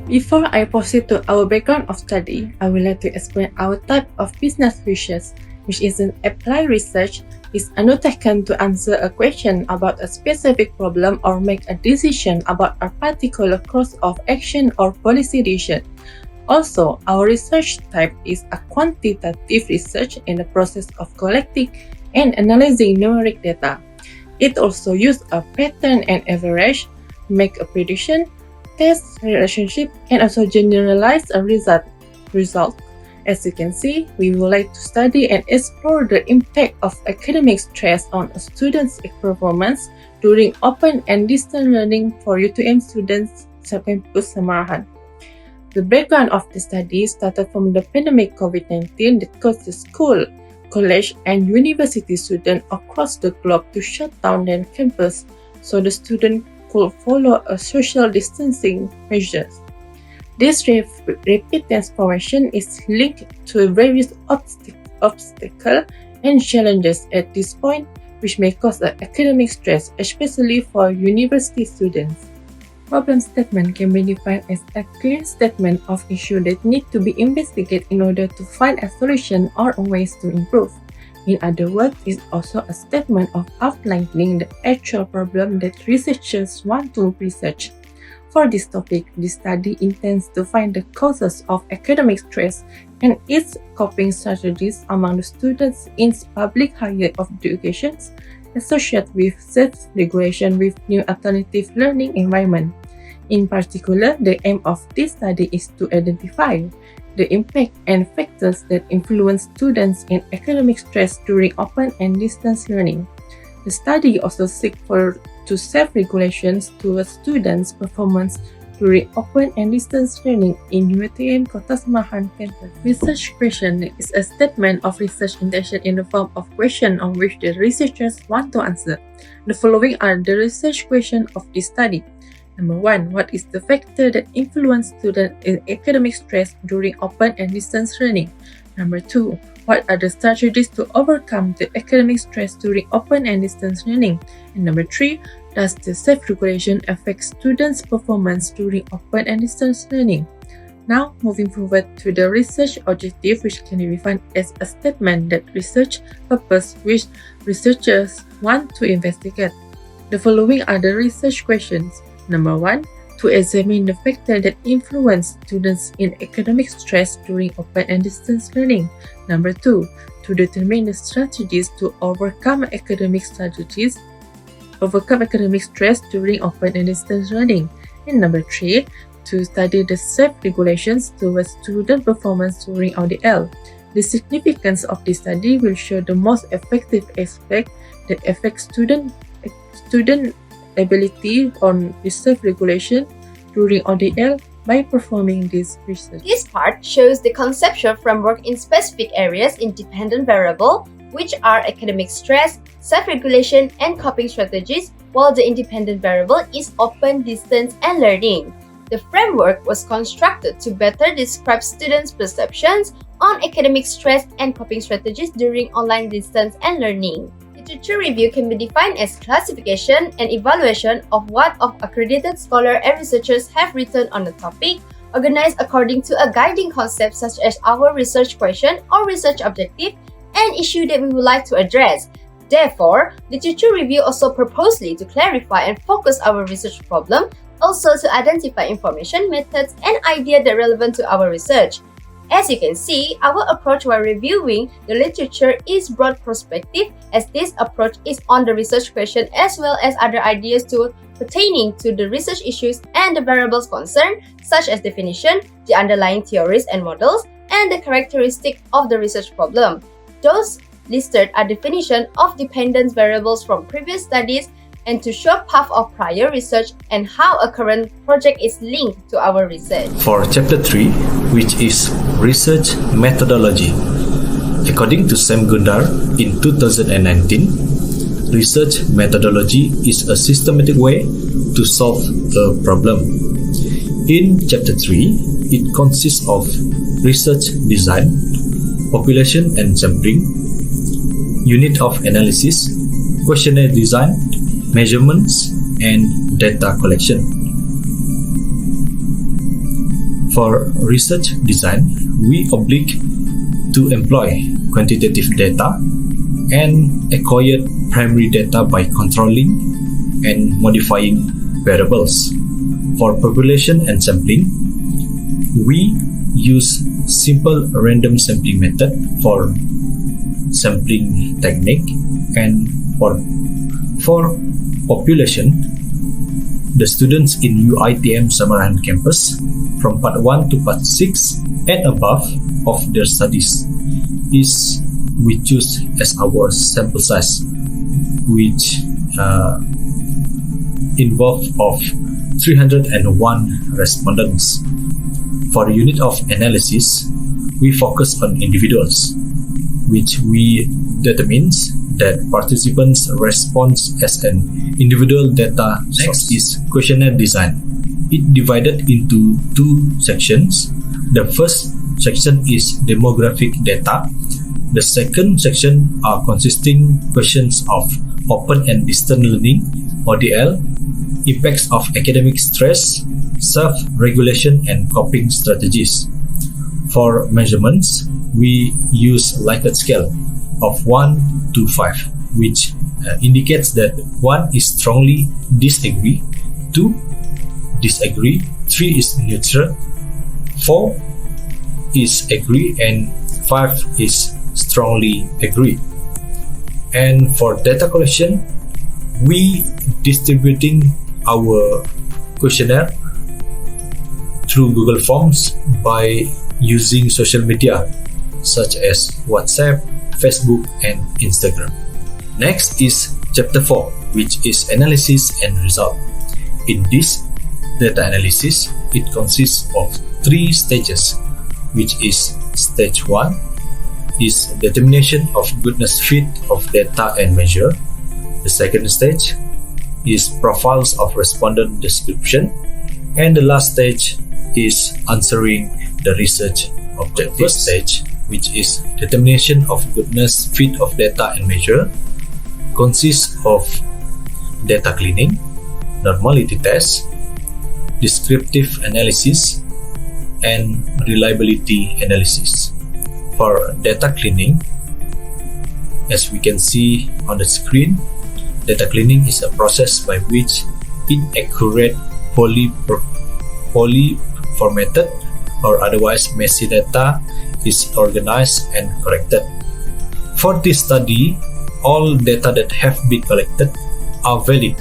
Before I proceed to our background of study, I would like to explain our type of business research, which is an applied research, is undertaken to answer a question about a specific problem or make a decision about a particular course of action or policy decision. Also, our research type is a quantitative research in the process of collecting and analyzing numeric data. It also uses a pattern and average, make a prediction, test relationship, and also generalize a result. As you can see, we would like to study and explore the impact of academic stress on a student's performance during open and distance learning for UiTM students campus Samarahan. The background of the study started from the pandemic COVID-19 that caused the school, college, and university students across the globe to shut down their campus so the students could follow a social distancing measures. This rapid transformation is linked to various obstacles and challenges at this point, which may cause academic stress, especially for university students. Problem statement can be defined as a clear statement of issues that need to be investigated in order to find a solution or ways to improve. In other words, it's also a statement of outlining the actual problem that researchers want to research. For this topic, the study intends to find the causes of academic stress and its coping strategies among the students in public higher education associated with self-regulation with new alternative learning environment. In particular, the aim of this study is to identify the impact and factors that influence students in academic stress during open and distance learning. The study also seeks to self-regulations towards students' performance during open and distance learning in UiTM Kota Samarahan campus. Research question is a statement of research intention in the form of question on which the researchers want to answer. The following are the research questions of this study. Number 1. What is the factor that influence students in academic stress during open and distance learning? Number 2. What are the strategies to overcome the academic stress during open and distance learning? And number 3. Does the self-regulation affect students' performance during open and distance learning? Now, moving forward to the research objective, which can be defined as a statement that research purpose which researchers want to investigate. The following are the research questions. Number 1. To examine the factors that influence students in academic stress during open and distance learning. Number 2. To determine the strategies to overcome academic stress during open and distance learning. And number 3. To study the self-regulations towards student performance during ODL. The significance of this study will show the most effective aspect that affects student ability on self-regulation during ODL by performing this research. This part shows the conceptual framework in specific areas in dependent variable, which are academic stress, self-regulation, and coping strategies, while the independent variable is open, distance, and learning. The framework was constructed to better describe students' perceptions on academic stress and coping strategies during online distance and learning. Literature review can be defined as classification and evaluation of what of accredited scholars and researchers have written on the topic, organized according to a guiding concept such as our research question or research objective and issue that we would like to address. Therefore, literature review also purposely to clarify and focus our research problem, also to identify information, methods, and ideas that are relevant to our research. As you can see, our approach while reviewing the literature is broad prospective, as this approach is on the research question as well as other ideas pertaining to the research issues and the variables concerned, such as definition, the underlying theories and models, and the characteristics of the research problem. Those listed are definition of dependence variables from previous studies and to show path of prior research and how a current project is linked to our research. For Chapter 3, which is Research Methodology. According to Sam Gundar in 2019, research methodology is a systematic way to solve a problem. In Chapter 3, it consists of research design, population and sampling, unit of analysis, questionnaire design, measurements, and data collection. For research design, we oblige to employ quantitative data and acquire primary data by controlling and modifying variables. For population and sampling, we use simple random sampling method for sampling technique, and for population, the students in UiTM SAMARAHAN campus from part 1 to part 6 and above of their studies is we choose as our sample size, which involve of 301 respondents. For the unit of analysis, we focus on individuals, which we determines that participants respond as an individual data source. Next is questionnaire design. It divided into two sections. The first section is demographic data. The second section are consisting questions of open and distance learning, ODL, impacts of academic stress, self-regulation and coping strategies. For measurements, we use Likert scale of 1 to 5, which indicates that 1 is strongly disagree, 2 disagree, 3 is neutral, 4 is agree, and 5 is strongly agree. And for data collection, we distributing our questionnaire through Google Forms by using social media such as WhatsApp, Facebook, and Instagram. Next is chapter 4, which is analysis and result. In this data analysis, it consists of 3 stages, which is stage 1 is determination of goodness fit of data and measure. The second stage is profiles of respondent description, and the last stage is answering the research objective. The first stage, which is determination of goodness fit of data and measure, consists of data cleaning, normality test, descriptive analysis, and reliability analysis. For data cleaning, as we can see on the screen, data cleaning is a process by which inaccurate, poorly formatted, or otherwise messy data is organized and corrected. For this study, all data that have been collected are valid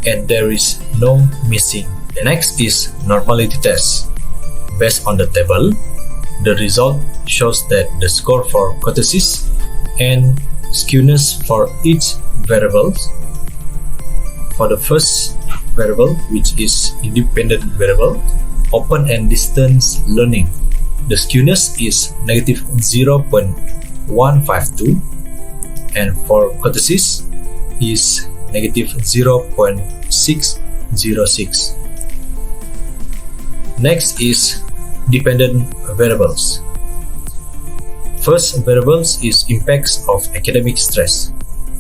and there is no missing. The next is normality test. Based on the table, the result shows that the score for kurtosis and skewness for each variable. For the first variable, which is independent variable, open and distance learning, the skewness is negative 0.152, and for kurtosis is negative 0.606. Next is dependent variables. First variables is impacts of academic stress.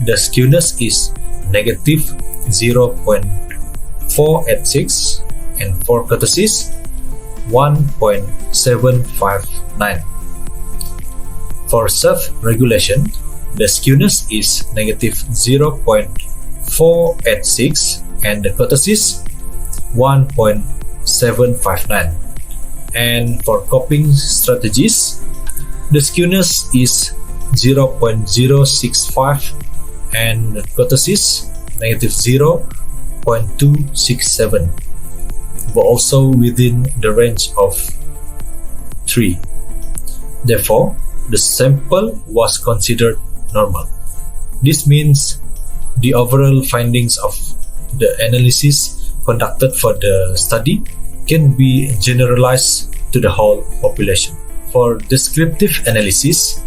The skewness is negative 0.486, and for kurtosis 1.759. For self-regulation, the skewness is negative 0.486 and the kurtosis 1.759. And for coping strategies, the skewness is 0.065 and the kurtosis negative 0.267, but also within the range of 3. Therefore, the sample was considered normal. This means the overall findings of the analysis conducted for the study can be generalized to the whole population. For descriptive analysis,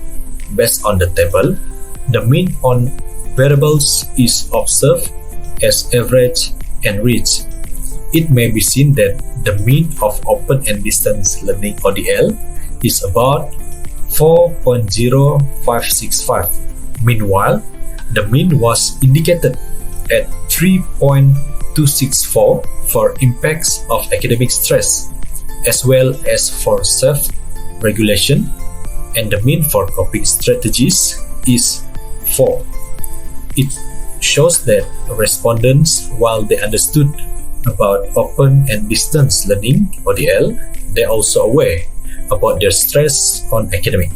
based on the table, the mean on variables is observed as average and reach. It may be seen that the mean of open and distance learning ODL is about 4.0565. Meanwhile, the mean was indicated at 3.264 for impacts of academic stress as well as for self-regulation, and the mean for coping strategies is 4. It shows that respondents, while they understood about open and distance learning (ODL), they're also aware about their stress on academic.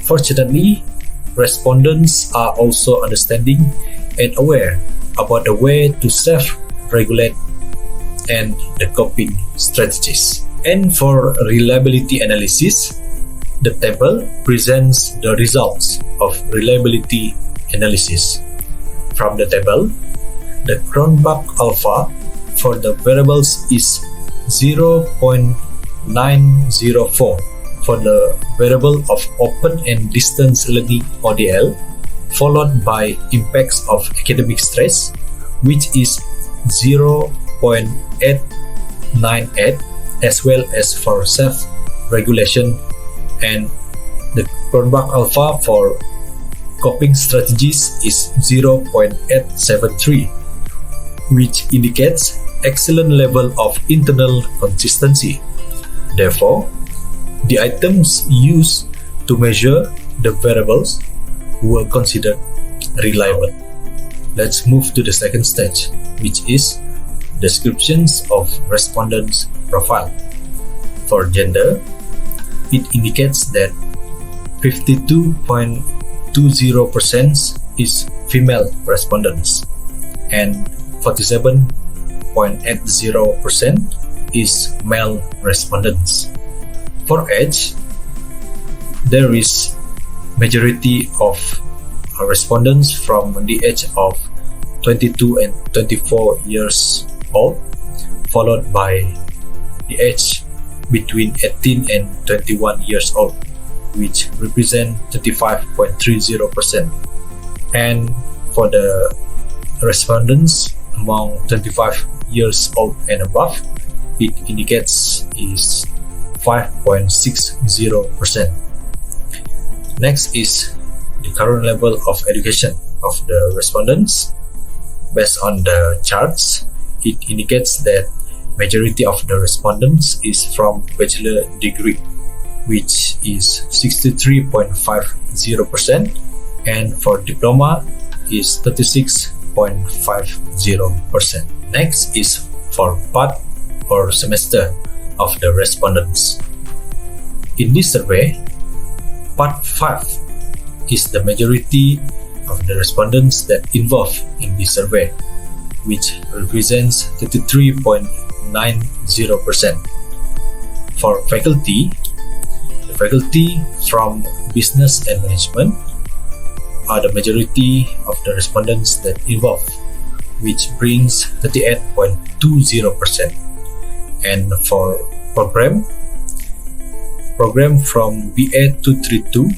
Fortunately, respondents are also understanding and aware about the way to self-regulate and the coping strategies. And for reliability analysis, the table presents the results of reliability analysis. From the table, the Cronbach alpha for the variables is 0.904 for the variable of open and distance learning (ODL), followed by impacts of academic stress, which is 0.898, as well as for self-regulation, and the Cronbach alpha for coping strategies is 0.873, which indicates excellent level of internal consistency. Therefore, the items used to measure the variables were considered reliable. Let's move to the second stage, which is descriptions of respondents' profile. For gender, it indicates that 52.20% is female respondents and 47.80% is male respondents. For age, there is majority of respondents from the age of 22 and 24 years old, followed by the age between 18 and 21 years old, which represent 35.30%. And for the respondents among 25 years old and above, it indicates is 5.60%. Next is the current level of education of the respondents. Based on the charts, it indicates that majority of the respondents is from bachelor degree, which is 63.50%, and for diploma is 36.50%. Next is for part or semester of the respondents. In this survey, part 5 is the majority of the respondents that involved in this survey, which represents 33.90%. For faculty, the faculty from business and management are the majority of the respondents that involved, which brings 38.20%. And for program from BA 232,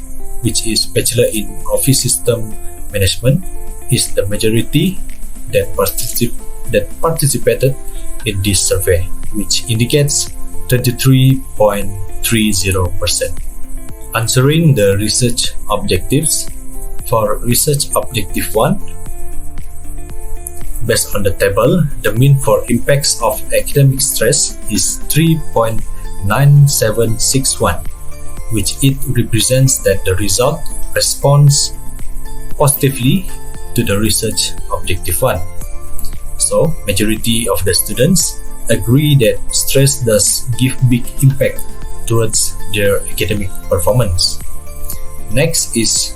which is Bachelor in Office System Management, is the majority that participated in this survey, which indicates 23.30%. Answering the research objectives. For research objective 1, based on the table, the mean for impacts of academic stress is 3.9761, which it represents that the result responds positively to the research objective 1. So, majority of the students agree that stress does give big impact towards their academic performance. Next is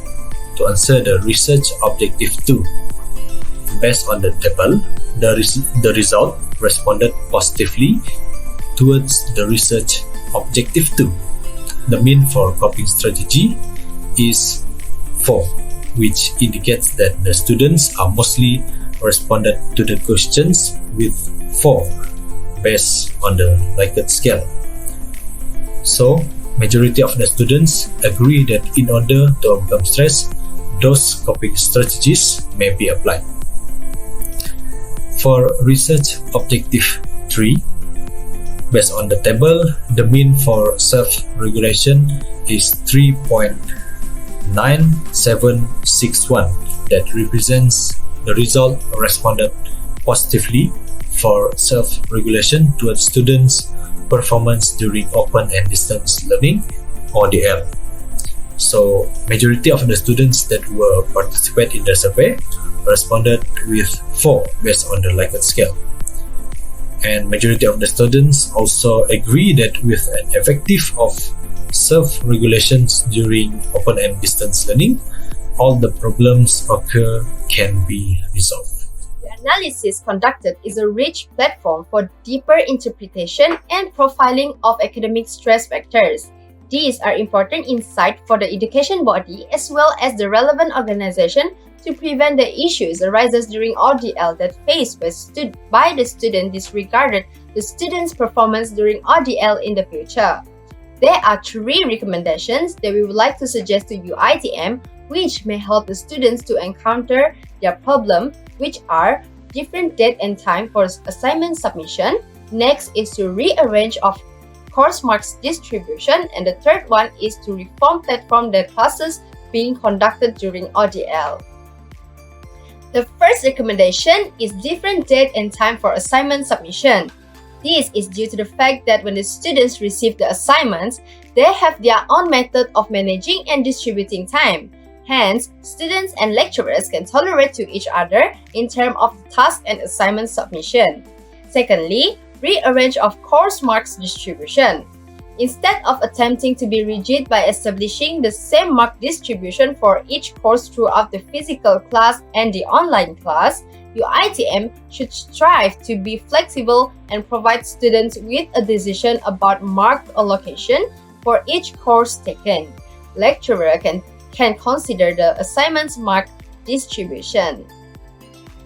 to answer the research objective 2. Based on the table, the result responded positively towards the research objective 2. The mean for coping strategy is 4, which indicates that the students are mostly responded to the questions with 4 based on the Likert scale. So, majority of the students agree that in order to overcome stress, those coping strategies may be applied. For research objective 3, based on the table, the mean for self-regulation is 3.9761. That represents the result responded positively for self-regulation towards students performance during open and distance learning (ODL). So, majority of the students that were participate in the survey responded with 4 based on the Likert scale. And majority of the students also agree that with an effective of self-regulations during open and distance learning, all the problems occur can be resolved. The analysis conducted is a rich platform for deeper interpretation and profiling of academic stress factors. These are important insight for the education body as well as the relevant organization to prevent the issues arises during ODL that faced by the student disregarded the student's performance during ODL in the future. There are 3 recommendations that we would like to suggest to UiTM which may help the students to encounter their problem, which are different date and time for assignment submission. Next is to rearrange of course marks distribution, and the third one is to reform platform the classes being conducted during ODL. The first recommendation is different date and time for assignment submission. This is due to the fact that when the students receive the assignments, they have their own method of managing and distributing time. Hence, students and lecturers can tolerate to each other in terms of task and assignment submission. Secondly, rearrange of course marks distribution. Instead of attempting to be rigid by establishing the same mark distribution for each course throughout the physical class and the online class, UiTM should strive to be flexible and provide students with a decision about mark allocation for each course taken. Lecturer can consider the assignments mark distribution.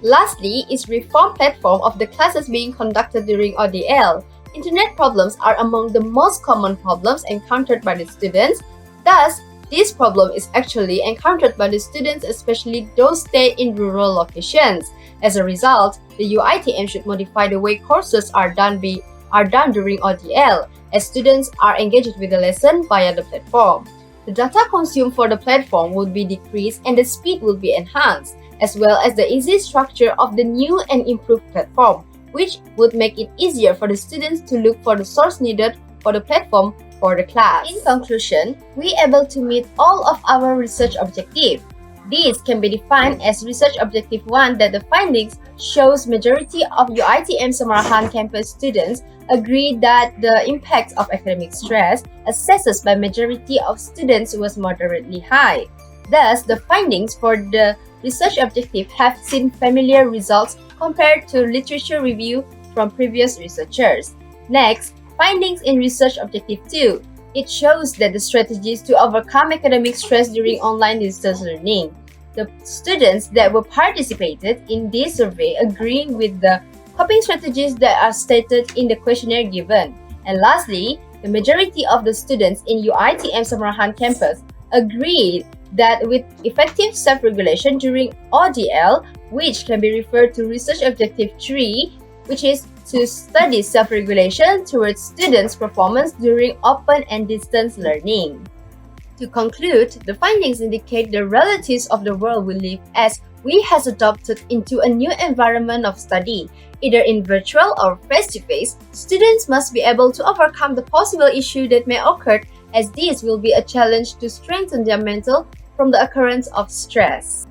Lastly is reform platform of the classes being conducted during ODL. Internet problems are among the most common problems encountered by the students. Thus, this problem is actually encountered by the students, especially those stay in rural locations. As a result, the UiTM should modify the way courses are done during ODL, as students are engaged with the lesson via the platform. The data consumed for the platform would be decreased and the speed will be enhanced, as well as the easy structure of the new and improved platform, which would make it easier for the students to look for the source needed for the platform for the class. In conclusion, we are able to meet all of our research objectives. These can be defined as Research Objective 1 that the findings shows majority of UiTM SAMARAHAN campus students agree that the impact of academic stress assessed by majority of students was moderately high. Thus, the findings for the research objective have seen familiar results compared to literature review from previous researchers. Next, findings in Research Objective 2. It shows that the strategies to overcome academic stress during online distance learning. The students that were participated in this survey agreeing with the coping strategies that are stated in the questionnaire given. And lastly, the majority of the students in UiTM SAMARAHAN campus agreed that with effective self-regulation during ODL, which can be referred to Research Objective 3, which is to study self-regulation towards students' performance during open and distance learning. To conclude, the findings indicate the realities of the world we live as we has adopted into a new environment of study. Either in virtual or face-to-face, students must be able to overcome the possible issue that may occur, as this will be a challenge to strengthen their mental from the occurrence of stress.